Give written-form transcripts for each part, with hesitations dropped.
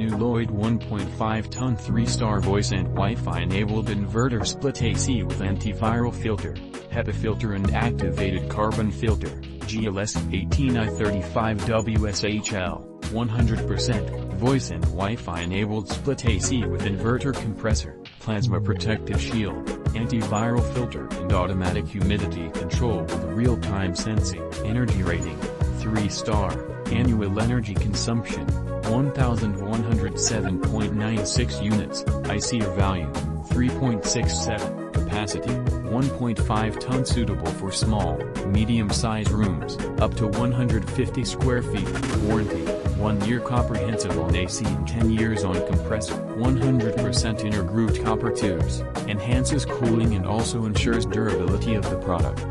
new Lloyd 1.5-ton 3-star voice and Wi-Fi enabled inverter split AC with antiviral filter, HEPA filter and activated carbon filter, GLS 18I35WSHL, 100%, voice and Wi-Fi enabled split AC with inverter compressor, plasma protective shield, antiviral filter and automatic humidity control with real-time sensing. Energy rating, 3-star, annual energy consumption, 1,107.96 units, ISEER value, 3.67, capacity, 1.5 ton suitable for small, medium-size rooms, up to 150 square feet, warranty, 1 year comprehensive on AC and 10 years on compressor, 100% intergrooved copper tubes, enhances cooling and also ensures durability of the product.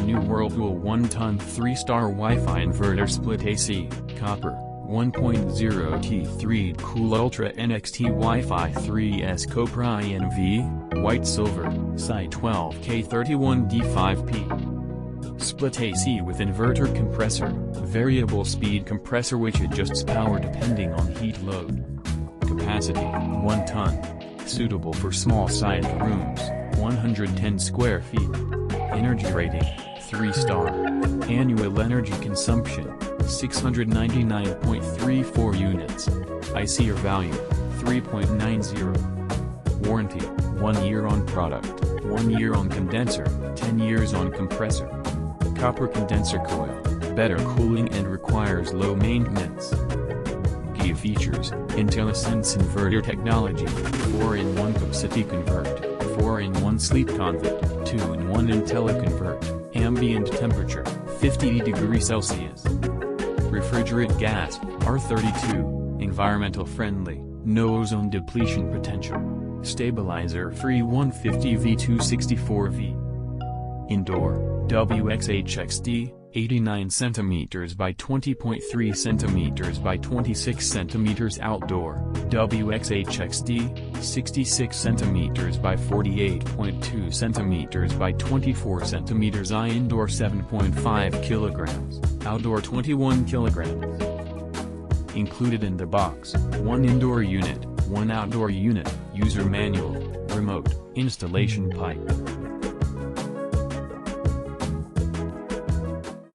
New Whirlpool 1-ton 3-star Wi-Fi inverter split AC, copper, 1.0 T3 Cool Ultra NXT Wi-Fi 3S COPR INV, white silver, SI 12K31D5P. Split AC with inverter compressor, variable speed compressor which adjusts power depending on heat load. Capacity, 1 ton. Suitable for small-sized rooms, 110 square feet. Energy rating, 3-star. Annual energy consumption, 699.34 units. ISEER value, 3.90. Warranty, 1 year on product, 1 year on condenser, 10 years on compressor. Copper condenser coil, better cooling and requires low maintenance. Key features, IntelliSense inverter technology, 4-in-1 capacity convert, 4-in-1 sleep convert, 2-in-1 IntelliConvert, ambient temperature, 50 degrees Celsius. Refrigerant gas, R32, environmental friendly, no ozone depletion potential. Stabilizer free 150V264V. Indoor, WXHXD, 89 cm by 20.3 cm by 26 cm. Outdoor, WXHXD, 66 cm by 48.2 cm by 24 cm. Indoor 7.5 kilograms, outdoor 21 kilograms. Included in the box, 1 indoor unit, 1 outdoor unit, user manual, remote, installation pipe.